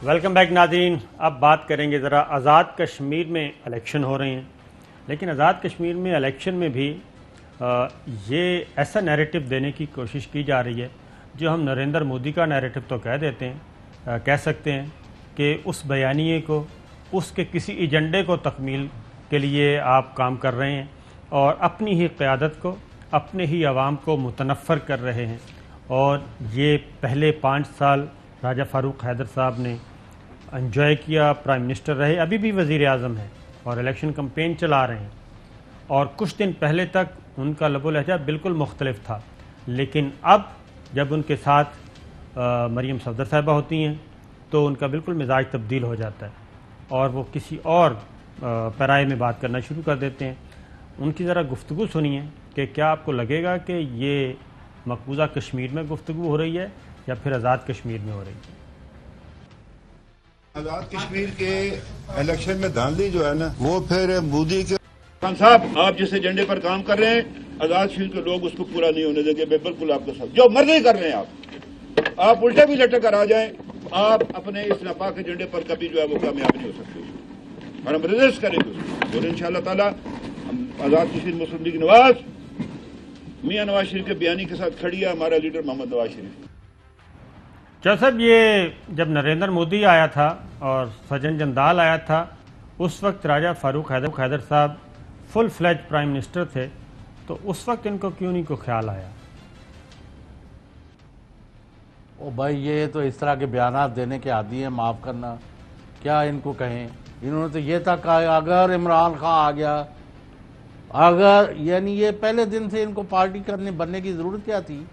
Welcome back ناظرین. اب بات کریں گے ذرا آزاد کشمیر میں الیکشن ہو رہے ہیں، لیکن آزاد کشمیر میں الیکشن میں بھی یہ ایسا نیریٹو دینے کی کوشش کی جا رہی ہے جو ہم نریندر مودی کا نیریٹو تو کہہ سکتے ہیں کہ اس بیانیے کو، اس کے کسی ایجنڈے کو تکمیل کے لیے آپ کام کر رہے ہیں اور اپنی ہی قیادت کو، اپنے ہی عوام کو متنفر کر رہے ہیں. اور یہ پہلے 5 سال راجہ فاروق حیدر صاحب نے انجوائے کیا، پرائم منسٹر رہے، ابھی بھی وزیر اعظم ہیں اور الیکشن کمپین چلا رہے ہیں. اور کچھ دن پہلے تک ان کا لب و لہجہ بالکل مختلف تھا، لیکن اب جب ان کے ساتھ مریم صفدر صاحبہ ہوتی ہیں تو ان کا بالکل مزاج تبدیل ہو جاتا ہے اور وہ کسی اور پیرائے میں بات کرنا شروع کر دیتے ہیں. ان کی ذرا گفتگو سنیے کہ کیا آپ کو لگے گا کہ یہ مقبوضہ کشمیر میں گفتگو ہو رہی ہے یا پھر آزاد کشمیر میں ہو رہی ہے. آزاد کشمیر کے الیکشن میں دھاندلی جو ہے نا، وہ پھر مودی کے خان صاحب آپ جس ایجنڈے پر کام کر رہے ہیں، آزاد کشمیر کے لوگ اس کو پورا نہیں ہونے دیں گے. میں بالکل آپ کے ساتھ جو مرضی کر رہے ہیں، آپ الٹا بھی لٹک کر آ جائیں، آپ اپنے اس ناپاک ایجنڈے پر کبھی جو ہے وہ کامیاب نہیں ہو سکتے. اور ہم ریزسٹ کریں گے اور انشاءاللہ تعالی ہم آزاد کشمیر مسلم لیگ نواز میاں نواز شریف کے بیانی کے ساتھ کھڑی ہے ہمارا لیڈر محمد نواز شریف. چودھری صاحب، یہ جب نریندر مودی آیا تھا اور سجن جندال آیا تھا، اس وقت راجہ فاروق حیدر صاحب فل فلیج پرائم منسٹر تھے، تو اس وقت ان کو کیوں نہیں کو خیال آیا؟ بھائی یہ تو اس طرح کے بیانات دینے کے عادی ہیں، معاف کرنا کیا ان کو کہیں. انہوں نے تو یہ تک کہا اگر عمران خان آ گیا، اگر یعنی یہ پہلے دن سے ان کو پارٹی بننے کی ضرورت کیا تھی؟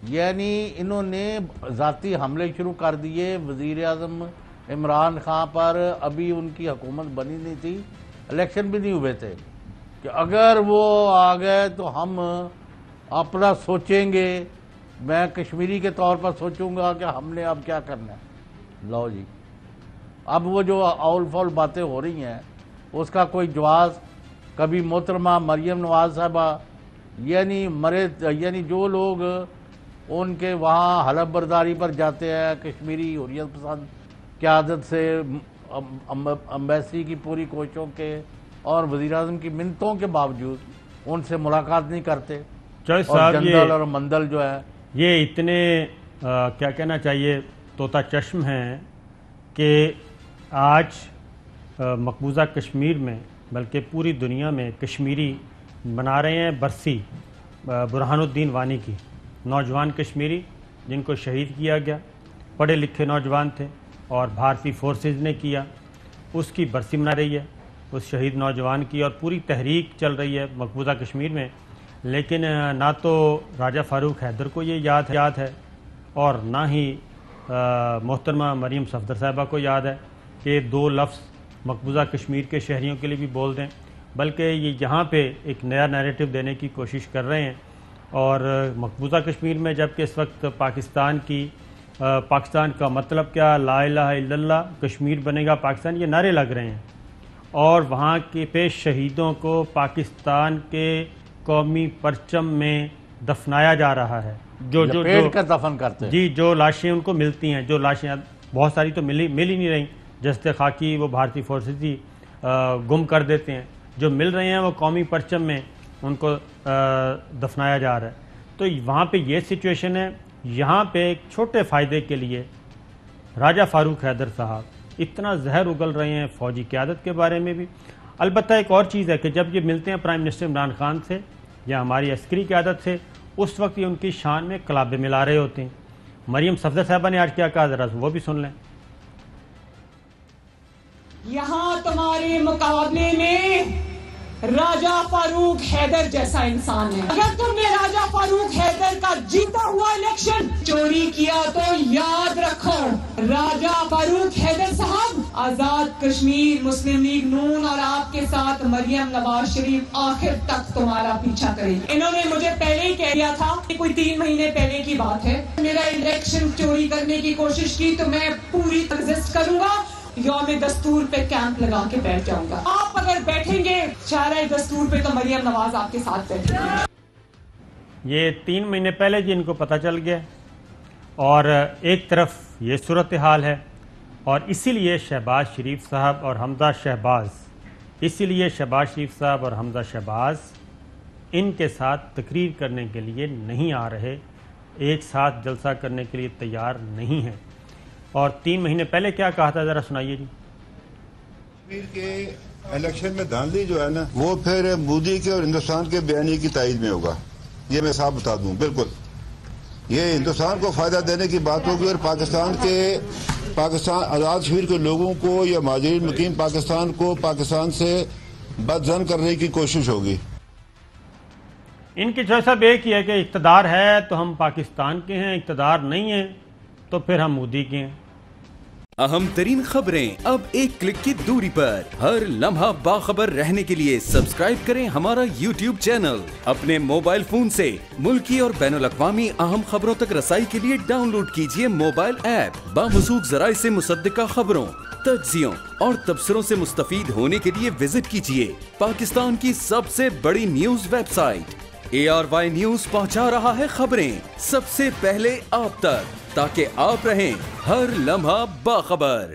یعنی انہوں نے ذاتی حملے شروع کر دیے وزیر اعظم عمران خان پر. ابھی ان کی حکومت بنی نہیں تھی، الیکشن بھی نہیں ہوئے تھے کہ اگر وہ آ گئے تو ہم اپنا سوچیں گے. میں کشمیری کے طور پر سوچوں گا کہ ہم نے اب کیا کرنا ہے. لو جی، اب وہ جو اول فول باتیں ہو رہی ہیں اس کا کوئی جواز کبھی محترمہ مریم نواز صاحبہ یعنی جو لوگ ان کے وہاں حلف برداری پر جاتے ہیں کشمیری حریت پسند قیادت سے، امبیسی کی پوری کوششوں کے اور وزیر اعظم کی منتوں کے باوجود ان سے ملاقات نہیں کرتے. اور جندل اور مندل جو ہے یہ اتنے کیا کہنا چاہیے طوطا چشم ہیں کہ آج مقبوضہ کشمیر میں بلکہ پوری دنیا میں کشمیری بنا رہے ہیں برسی برہان الدین وانی کی. نوجوان کشمیری جن کو شہید کیا گیا، پڑھے لکھے نوجوان تھے اور بھارتی فورسز نے کیا، اس کی برسی منا رہی ہے اس شہید نوجوان کی، اور پوری تحریک چل رہی ہے مقبوضہ کشمیر میں. لیکن نہ تو راجہ فاروق حیدر کو یہ یاد ہے اور نہ ہی محترمہ مریم صفدر صاحبہ کو یاد ہے کہ 2 لفظ مقبوضہ کشمیر کے شہریوں کے لیے بھی بول دیں، بلکہ یہ یہاں پہ ایک نیا نیریٹو دینے کی کوشش کر رہے ہیں. اور مقبوضہ کشمیر میں جبکہ اس وقت پاکستان کا مطلب کیا، لا الہ الا اللہ، کشمیر بنے گا پاکستان، یہ نعرے لگ رہے ہیں، اور وہاں کے پیش شہیدوں کو پاکستان کے قومی پرچم میں دفنایا جا رہا ہے. جو دفن کرتے ہیں، جی، جو لاشیں ان کو ملتی ہیں، جو لاشیں بہت ساری تو مل ہی نہیں رہیں، جستے خاکی وہ بھارتی فورسز ہی گم کر دیتے ہیں، جو مل رہے ہیں وہ قومی پرچم میں ان کو دفنایا جا رہا ہے. تو وہاں پہ یہ سچویشن ہے. یہاں پہ ایک چھوٹے فائدے کے لیے راجہ فاروق حیدر صاحب اتنا زہر اگل رہے ہیں فوجی قیادت کے بارے میں بھی. البتہ ایک اور چیز ہے کہ جب یہ ملتے ہیں پرائم منسٹر عمران خان سے یا ہماری عسکری قیادت سے، اس وقت یہ ان کی شان میں کلابے ملا رہے ہوتے ہیں. مریم صفدر صاحبہ نے آج کیا کہا، ذرا وہ بھی سن لیں. یہاں تمہارے مقابلے میں راجہ فاروق حیدر جیسا انسان ہے. اگر تم نے راجہ فاروق حیدر کا جیتا ہوا الیکشن چوری کیا تو یاد رکھو راجہ فاروق حیدر صاحب آزاد کشمیر مسلم لیگ نون اور آپ کے ساتھ مریم نواز شریف آخر تک تمہارا پیچھا کرے گی. انہوں نے مجھے پہلے ہی کہہ دیا تھا کہ کوئی 3 مہینے پہلے کی بات ہے، میرا الیکشن چوری کرنے کی کوشش کی تو میں پوری ریزسٹ کروں گا، یوم دستور پہ کیمپ لگا کے بیٹھ جاؤں گا. آپ اگر بیٹھیں گے شاہراہ دستور پہ تو مریم نواز آپ کے ساتھ بیٹھیں گے. یہ 3 مہینے پہلے جی ان کو پتہ چل گیا، اور ایک طرف یہ صورتحال ہے، اور اسی لیے شہباز شریف صاحب اور حمزہ شہباز ان کے ساتھ تقریر کرنے کے لیے نہیں آ رہے، ایک ساتھ جلسہ کرنے کے لیے تیار نہیں ہیں۔ اور 3 مہینے پہلے کیا کہا تھا، ذرا سنائیے جی۔ کشمیر کے الیکشن میں دھاندلی جو ہے نا وہ پھر مودی کے اور ہندوستان کے بیانیے کی تائید میں ہوگا، یہ میں صاحب بتا دوں۔ بالکل یہ ہندوستان کو فائدہ دینے کی بات ہوگی، اور پاکستان آزاد کشمیر کے لوگوں کو یا مہاجرین مقیم پاکستان کو پاکستان سے بدظن کرنے کی کوشش ہوگی۔ ان کی چوائس اب ایک ہی ہے کہ اقتدار ہے تو ہم پاکستان کے ہیں، اقتدار نہیں ہے تو پھر ہم مودی کے ہیں۔ اہم ترین خبریں اب ایک کلک کی دوری پر، ہر لمحہ باخبر رہنے کے لیے سبسکرائب کریں ہمارا YouTube چینل۔ اپنے موبائل فون سے ملکی اور بین الاقوامی اہم خبروں تک رسائی کے لیے ڈاؤن لوڈ کیجیے موبائل ایپ۔ باموثوق ذرائع سے مصدقہ خبروں، تجزیوں اور تبصروں سے مستفید ہونے کے لیے وزٹ کیجیے پاکستان کی سب سے بڑی news website. ARY news پہنچا رہا ہے خبریں سب سے پہلے آپ تک، تاکہ آپ رہیں ہر لمحہ باخبر۔